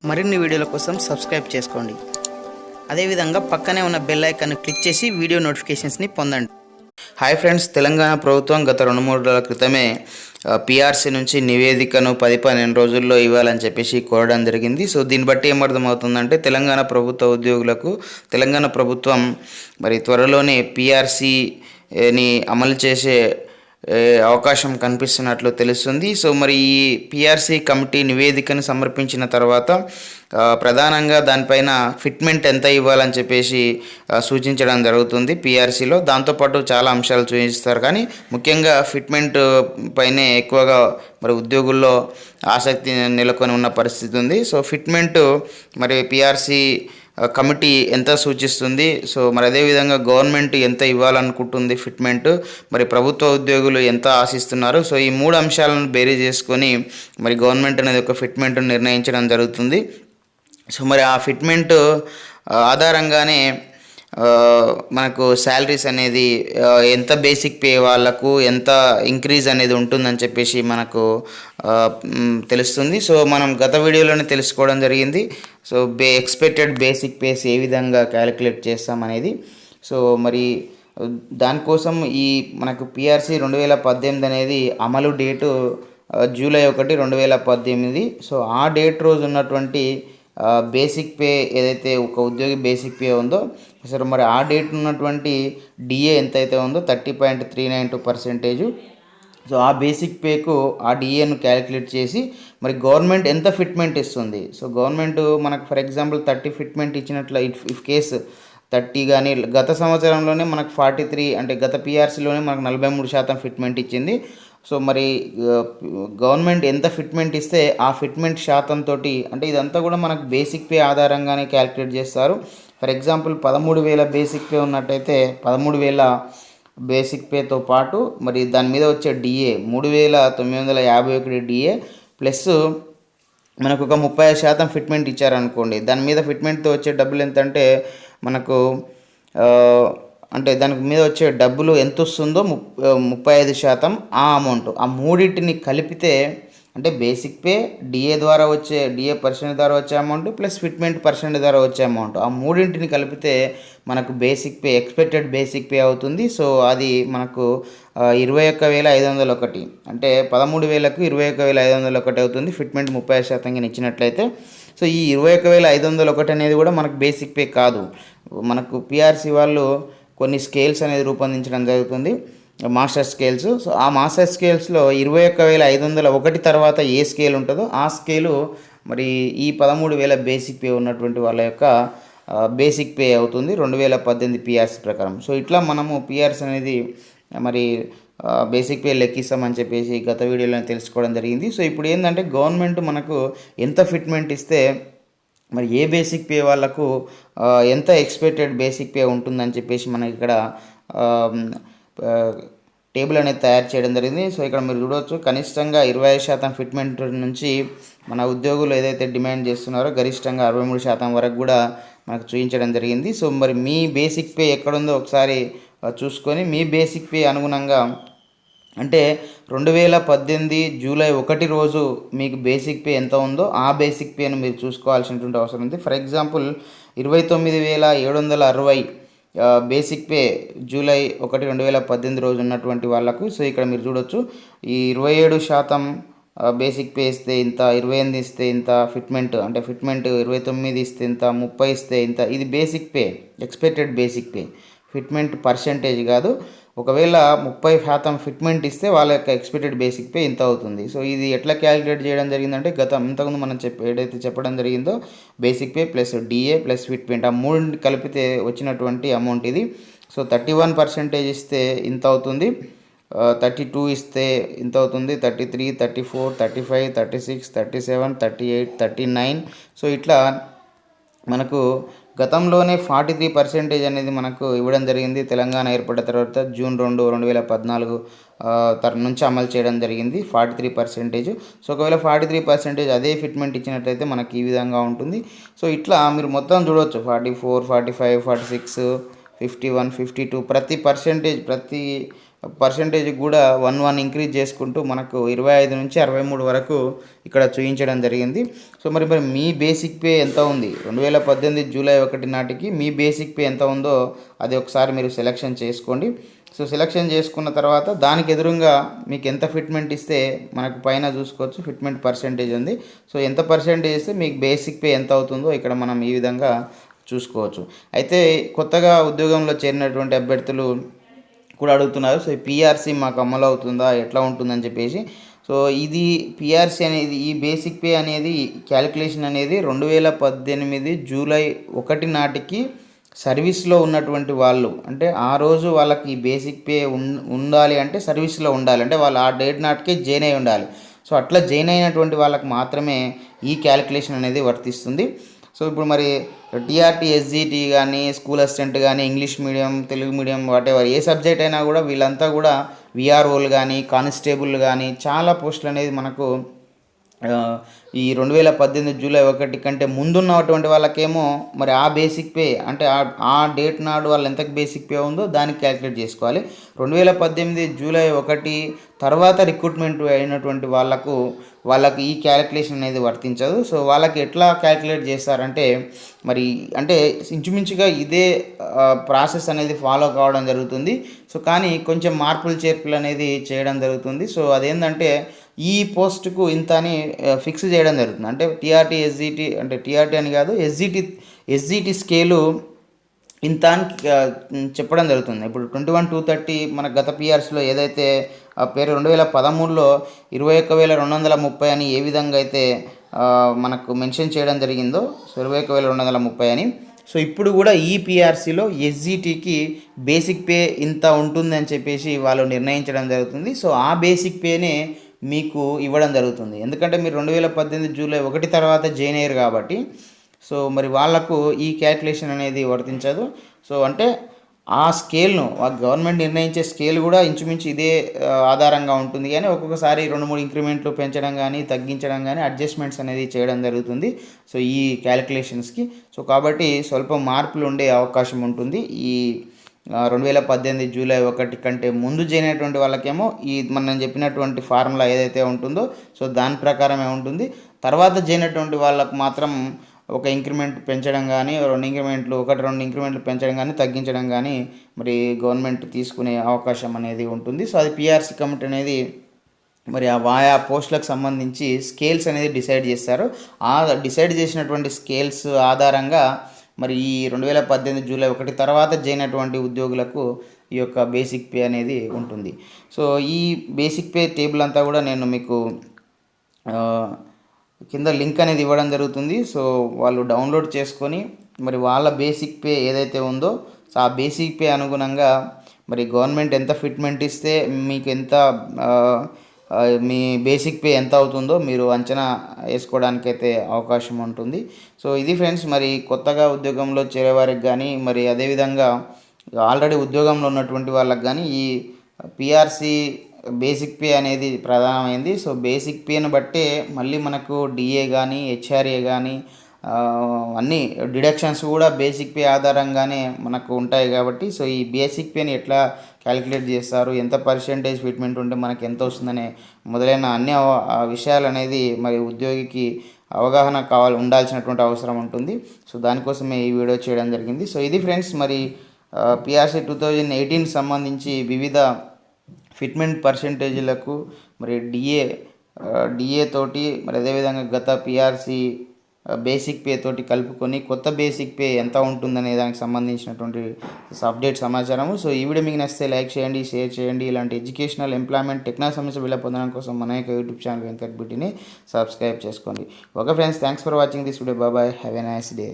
మరిన్ని వీడియోల కోసం సబ్స్క్రైబ్ చేసుకోండి. అదేవిధంగా పక్కనే ఉన్న బెల్ ఐకాన్ని క్లిక్ చేసి వీడియో నోటిఫికేషన్స్ని పొందండి. హాయ్ ఫ్రెండ్స్, తెలంగాణ ప్రభుత్వం గత 2-3 రోజుల క్రితమే పిఆర్సీ నుంచి నివేదికను 10-12 రోజుల్లో ఇవ్వాలని చెప్పేసి కోరడం జరిగింది. సో దీన్ని బట్టి ఏమర్థమవుతుందంటే తెలంగాణ ప్రభుత్వ ఉద్యోగులకు తెలంగాణ ప్రభుత్వం మరి త్వరలోనే పిఆర్సీని అమలు చేసే అవకాశం కనిపిస్తున్నట్లు తెలుస్తుంది. సో మరి ఈ పిఆర్సీ కమిటీ నివేదికను సమర్పించిన తర్వాత ప్రధానంగా దానిపైన ఫిట్మెంట్ ఎంత ఇవ్వాలని చెప్పేసి సూచించడం జరుగుతుంది పిఆర్సీలో. దాంతోపాటు చాలా అంశాలు సూచిస్తారు, కానీ ముఖ్యంగా ఫిట్మెంట్ పైనే ఎక్కువగా మరి ఉద్యోగుల్లో ఆసక్తి నెలకొని ఉన్న పరిస్థితి ఉంది. సో ఫిట్మెంట్ మరి పిఆర్సీ కమిటీ ఎంత సూచిస్తుంది, సో మరి అదేవిధంగా గవర్నమెంట్ ఎంత ఇవ్వాలనుకుంటుంది ఫిట్మెంట్, మరి ప్రభుత్వ ఉద్యోగులు ఎంత ఆశిస్తున్నారు. సో ఈ 3 అంశాలను బేరీ చేసుకొని మరి గవర్నమెంట్ అనేది ఒక ఫిట్మెంట్ను నిర్ణయించడం జరుగుతుంది. సో మరి ఆ ఫిట్మెంట్ ఆధారంగానే మనకు శాలరీస్ అనేది ఎంత బేసిక్ పే వాళ్ళకు ఎంత ఇంక్రీజ్ అనేది ఉంటుందని చెప్పేసి మనకు తెలుస్తుంది. సో మనం గత వీడియోలోనే తెలుసుకోవడం జరిగింది. సో ఎక్స్పెక్టెడ్ బేసిక్ పేస్ ఏ విధంగా క్యాలిక్యులేట్ చేస్తామనేది. సో మరి దానికోసం ఈ మనకు పిఆర్సీ 2018 అనేది అమలు డేటు జూలై 1, 2018. సో ఆ డేట్ రోజు ఉన్నటువంటి బేసిక్ పే ఏదైతే ఒక ఉద్యోగి బేసిక్ పే ఉందో, సరే మరి ఆ డేట్ ఉన్నటువంటి డిఏ ఎంతైతే ఉందో 30.392%. సో ఆ బేసిక్ పేకు ఆ డిఏను క్యాలిక్యులేట్ చేసి మరి గవర్నమెంట్ ఎంత ఫిట్మెంట్ ఇస్తుంది. సో గవర్నమెంట్ మనకు ఫర్ ఎగ్జాంపుల్ 30 ఫిట్మెంట్ ఇచ్చినట్లు ఇఫ్ కేసు 30 కానీ గత సంవత్సరంలోనే మనకు 43 అంటే గత పిఆర్సీలోనే మనకు 43% ఫిట్మెంట్ ఇచ్చింది. సో మరి గవర్నమెంట్ ఎంత ఫిట్మెంట్ ఇస్తే ఆ ఫిట్మెంట్ శాతంతో, అంటే ఇదంతా కూడా మనకు బేసిక్ పే ఆధారంగానే క్యాలిక్యులేట్ చేస్తారు. ఫర్ ఎగ్జాంపుల్ 13,000 బేసిక్ పే ఉన్నట్టయితే 13,000 బేసిక్ పేతో పాటు మరి దాని మీద వచ్చే డిఏ 3,951 డిఏ ప్లస్ మనకు ఒక 30% ఫిట్మెంట్ ఇచ్చారనుకోండి, దాని మీద ఫిట్మెంట్తో వచ్చే డబ్బులు ఎంత అంటే మనకు అంటే దానికి మీద వచ్చే డబ్బులు ఎంత వస్తుందో 35% ఆ అమౌంట్, ఆ మూడింటిని కలిపితే అంటే బేసిక్ పే, డిఏ ద్వారా వచ్చే డిఏ పర్సెంట్ ద్వారా వచ్చే అమౌంట్ ప్లస్ ఫిట్మెంట్ పర్సెంట్ ద్వారా వచ్చే అమౌంట్, ఆ మూడింటిని కలిపితే మనకు basic pay expected basic pay అవుతుంది. సో అది మనకు 21,501 అంటే 13,000కు 21,501 అవుతుంది ఫిట్మెంట్ 30% ఇచ్చినట్లయితే. సో ఈ 21,501 అనేది కూడా మనకు బేసిక్ పే కాదు. మనకు పిఆర్సీ వాళ్ళు కొన్ని స్కేల్స్ అనేది రూపొందించడం జరుగుతుంది, మాస్టర్ స్కేల్స్. సో ఆ మాస్టర్ స్కేల్స్లో 21,501 తర్వాత ఏ స్కేల్ ఉంటుందో ఆ స్కేలు మరి ఈ 13,000 బేసిక్ పే ఉన్నటువంటి వాళ్ళ యొక్క బేసిక్ పే అవుతుంది 2018 పిఆర్సీ ప్రకారం. సో ఇట్లా మనము పిఆర్సీ అనేది మరి బేసిక్ పే లెక్కిస్తామని చెప్పేసి గత వీడియోలో తెలుసుకోవడం జరిగింది. సో ఇప్పుడు ఏంటంటే గవర్నమెంట్ మనకు ఎంత ఫిట్మెంట్ ఇస్తే మరి ఏ బేసిక్ పే వాళ్ళకు ఎంత ఎక్స్పెక్టెడ్ బేసిక్ పే ఉంటుందని చెప్పేసి మనకి ఇక్కడ టేబుల్ అనేది తయారు చేయడం జరిగింది. సో ఇక్కడ మీరు చూడవచ్చు, కనిష్టంగా 25% ఫిట్మెంట్ నుంచి మన ఉద్యోగులు ఏదైతే డిమాండ్ చేస్తున్నారో గరిష్టంగా 63% వరకు కూడా మనకు చూపించడం జరిగింది. సో మరి మీ బేసిక్ పే ఎక్కడుందో ఒకసారి చూసుకొని మీ బేసిక్ పే అనుగుణంగా అంటే 2018 జూలై 1 రోజు మీకు బేసిక్ పే ఎంత ఉందో ఆ బేసిక్ పేను మీరు చూసుకోవాల్సినటువంటి అవసరం ఉంది. For example 29,760 basic pay July 1, 2018 రోజు ఉన్నటువంటి వాళ్ళకు. సో ఇక్కడ మీరు చూడొచ్చు, ఈ 27% బేసిక్ పే ఇస్తే ఇంత, 28 ఇస్తే ఇంత ఫిట్మెంట్, అంటే ఫిట్మెంట్ 29 ఇస్తే ఇంత, 30 ఇస్తే ఇంత. ఇది basic pay, expected basic pay, fitment percentage కాదు. ఒకవేళ 30% ఫిట్మెంట్ ఇస్తే వాళ్ళ యొక్క ఎక్స్పెక్టెడ్ బేసిక్ పే ఇంత అవుతుంది. సో ఇది ఎట్లా క్యాలిక్యులేట్ చేయడం జరిగిందంటే ఇంతకుముందు మనం ఏదైతే చెప్పడం జరిగిందో basic pay plus DA plus fitment ఆ మూడు కలిపితే వచ్చినటువంటి అమౌంట్ ఇది. సో 31% ఇస్తే ఇంత అవుతుంది, 32 ఇస్తే ఇంత అవుతుంది, 33, 34, 35, 36, 37, 38, 39. సో ఇట్లా మనకు గతంలోనే 43% అనేది మనకు ఇవ్వడం జరిగింది. తెలంగాణ ఏర్పడిన తర్వాత జూన్ 2, 2014 నుంచి అమలు చేయడం జరిగింది 43%. సో ఒకవేళ 43% అదే ఫిట్మెంట్ ఇచ్చినట్లయితే మనకి ఈ విధంగా ఉంటుంది. సో ఇట్లా మీరు మొత్తం చూడవచ్చు, 44, 45, 46, 51, 52 ప్రతి పర్సెంటేజ్ ప్రతి పర్సెంటేజ్ కూడా 1 ఇంక్రీజ్ చేసుకుంటూ మనకు 25 నుంచి 63 వరకు ఇక్కడ చూపించడం జరిగింది. సో మరి మీ బేసిక్ పే ఎంత ఉంది 2018 జూలై 1 నాటికి మీ బేసిక్ పే ఎంత ఉందో అది ఒకసారి మీరు సెలెక్షన్ చేసుకోండి. సో సెలెక్షన్ చేసుకున్న తర్వాత దానికి ఎదురుగా మీకు ఎంత ఫిట్మెంట్ ఇస్తే మనకు పైన చూసుకోవచ్చు ఫిట్మెంట్ పర్సెంటేజ్ ఉంది. సో ఎంత పర్సెంటేజ్ ఇస్తే మీకు బేసిక్ పే ఎంత అవుతుందో ఇక్కడ మనం ఈ విధంగా చూసుకోవచ్చు. అయితే కొత్తగా ఉద్యోగంలో చేరినటువంటి అభ్యర్థులు కూడా అడుగుతున్నారు. సో ఈ పిఆర్సీ మాకు అమలు అవుతుందా, ఎట్లా ఉంటుందని చెప్పేసి. సో ఇది పిఆర్సీ అనేది ఈ బేసిక్ పే అనేది క్యాలిక్యులేషన్ అనేది 2018 జూలై 1 నాటికి సర్వీస్లో ఉన్నటువంటి వాళ్ళు, అంటే ఆ రోజు వాళ్ళకి ఈ బేసిక్ పే ఉండాలి అంటే సర్వీస్లో ఉండాలి, అంటే వాళ్ళు ఆ డేట్ నాటికే జాయిన్ అయి ఉండాలి. సో అట్లా జాయిన్ అయినటువంటి వాళ్ళకి మాత్రమే ఈ క్యాలిక్యులేషన్ అనేది వర్తిస్తుంది. సో ఇప్పుడు మరి టీఆర్టీ ఎస్జిటి కానీ స్కూల్ అసిస్టెంట్ కానీ English medium Telugu medium whatever ఏ సబ్జెక్ట్ అయినా కూడా వీళ్ళంతా కూడా విఆర్ఓలు కానీ కానిస్టేబుల్ కానీ చాలా పోస్టులు అనేది మనకు ఈ 2018 జూలై 1 కంటే ముందున్నటువంటి వాళ్ళకేమో మరి ఆ బేసిక్ పే అంటే ఆ డేట్ నాడు వాళ్ళు ఎంత బేసిక్ పే ఉందో దానికి క్యాలిక్యులేట్ చేసుకోవాలి. 2018 జూలై 1 తర్వాత రిక్రూట్మెంట్ అయినటువంటి వాళ్ళకి ఈ క్యాలిక్యులేషన్ అనేది వర్తించదు. సో వాళ్ళకి ఎట్లా క్యాలిక్యులేట్ చేస్తారంటే మరి అంటే ఇంచుమించుగా ఇదే ప్రాసెస్ అనేది ఫాలో కావడం జరుగుతుంది. సో కానీ కొంచెం మార్పులు చేర్పులు అనేది చేయడం జరుగుతుంది. సో అదేంటంటే ఈ పోస్టుకు ఇంత అని ఫిక్స్ చేయడం జరుగుతుంది. అంటే టీఆర్టీ ఎస్జిటి అంటే టీఆర్టీ అని కాదు ఎస్జిటి స్కేలు ఇంత అని చెప్పడం జరుగుతుంది. ఇప్పుడు 21,230 మన గత పిఆర్స్లో ఏదైతే ఆ పేరు 2013లో 21,230 అని ఏ విధంగా అయితే మనకు మెన్షన్ చేయడం జరిగిందో, సో 21,230 అని. సో ఇప్పుడు కూడా ఈ పిఆర్సీలో ఎస్జిటికి బేసిక్ పే ఇంత ఉంటుంది అని చెప్పేసి వాళ్ళు నిర్ణయించడం జరుగుతుంది. సో ఆ బేసిక్ పేనే మీకు ఇవ్వడం జరుగుతుంది. ఎందుకంటే మీరు 2018 జూలై 1 తర్వాత జాయిన్ అయ్యారు కాబట్టి సో మరి వాళ్లకు ఈ క్యాల్కులేషన్ అనేది వర్తించదు. సో అంటే ఆ స్కేల్ను గవర్నమెంట్ నిర్ణయించే స్కేల్ కూడా ఇంచుమించు ఇదే ఆధారంగా ఉంటుంది. కానీ ఒక్కొక్కసారి 2-3 ఇంక్రిమెంట్లు పెంచడం కానీ తగ్గించడం కానీ అడ్జస్ట్మెంట్స్ అనేది చేయడం జరుగుతుంది సో ఈ క్యాలిక్యులేషన్స్కి. సో కాబట్టి స్వల్ప మార్పులు ఉండే అవకాశం ఉంటుంది. ఈ 2018 జూలై 1 కంటే ముందు జాయిన్ అయినటువంటి వాళ్ళకేమో ఈ మనం చెప్పినటువంటి ఫార్ములా ఏదైతే ఉంటుందో సో దాని ప్రకారమే ఉంటుంది. తర్వాత జాయిన్ అయినటువంటి వాళ్ళకు మాత్రం ఒక ఇంక్రిమెంట్ పెంచడం కానీ 2 ఇంక్రిమెంట్లు పెంచడం కానీ తగ్గించడం కానీ మరి గవర్నమెంట్ తీసుకునే అవకాశం అనేది ఉంటుంది. సో అది పిఆర్సీ కమిటీ అనేది మరి ఆయా పోస్టులకు సంబంధించి స్కేల్స్ అనేది డిసైడ్ చేస్తారు. ఆ డిసైడ్ చేసినటువంటి స్కేల్స్ ఆధారంగా మరి ఈ 2018 జూలై 1 తర్వాత జాయిన్ అయినటువంటి ఉద్యోగులకు ఈ యొక్క బేసిక్ పే అనేది ఉంటుంది. సో ఈ బేసిక్ పే టేబుల్ అంతా కూడా నేను మీకు కింద లింక్ అనేది ఇవ్వడం జరుగుతుంది. సో వాళ్ళు డౌన్లోడ్ చేసుకొని మరి వాళ్ళ బేసిక్ పే ఏదైతే ఉందో సో ఆ బేసిక్ పే అనుగుణంగా మరి గవర్నమెంట్ ఎంత ఫిట్మెంట్ ఇస్తే మీకు ఎంత మీ బేసిక్ పే ఎంత అవుతుందో మీరు అంచనా వేసుకోవడానికైతే అవకాశం ఉంటుంది. సో ఇది ఫ్రెండ్స్, మరి కొత్తగా ఉద్యోగంలో చేరేవారికి కానీ మరి అదేవిధంగా ఆల్రెడీ ఉద్యోగంలో ఉన్నటువంటి వాళ్ళకి కానీ ఈ పిఆర్సీ బేసిక్ పే అనేది ప్రధానమైంది. సో బేసిక్ పేను బట్టే మళ్ళీ మనకు డిఏ కానీ హెచ్ఆర్ఏ కానీ అన్నీ డిడక్షన్స్ కూడా బేసిక్ పే ఆధారంగానే మనకు ఉంటాయి కాబట్టి సో ఈ బేసిక్ పేని ఎట్లా క్యాలిక్యులేట్ చేస్తారు, ఎంత పర్సెంటేజ్ ఫిట్మెంట్ ఉంటే మనకి ఎంత వస్తుందనే మొదలైన అన్ని విషయాలు అనేది మరి ఉద్యోగికి అవగాహన ఉండాల్సినటువంటి అవసరం ఉంటుంది. సో దానికోసమే ఈ వీడియో చేయడం జరిగింది. సో ఇది ఫ్రెండ్స్, మరి పిఆర్సీ 2018 సంబంధించి వివిధ ఫిట్మెంట్ పర్సెంటేజీలకు మరి డిఏ తోటి మరి అదేవిధంగా గత పిఆర్సీ బేసిక్ పే తోటి కలుపుకొని కొత్త బేసిక్ పే ఎంత ఉంటుందనే దానికి సంబంధించినటువంటి అప్డేట్ సమాచారము. సో ఈ వీడియో మీకు నచ్చితే లైక్ చేయండి, షేర్ చేయండి. ఇలాంటి ఎడ్యుకేషనల్, ఎంప్లాయ్మెంట్, టెక్నాలజీ సమస్య వీళ్ళ పొందడం కోసం మన యొక్క యూట్యూబ్ ఛానల్ వెంకట్ బిటిని సబ్స్క్రైబ్ చేసుకోండి. Okay friends, thanks for watching this video. Bye, have a nice day.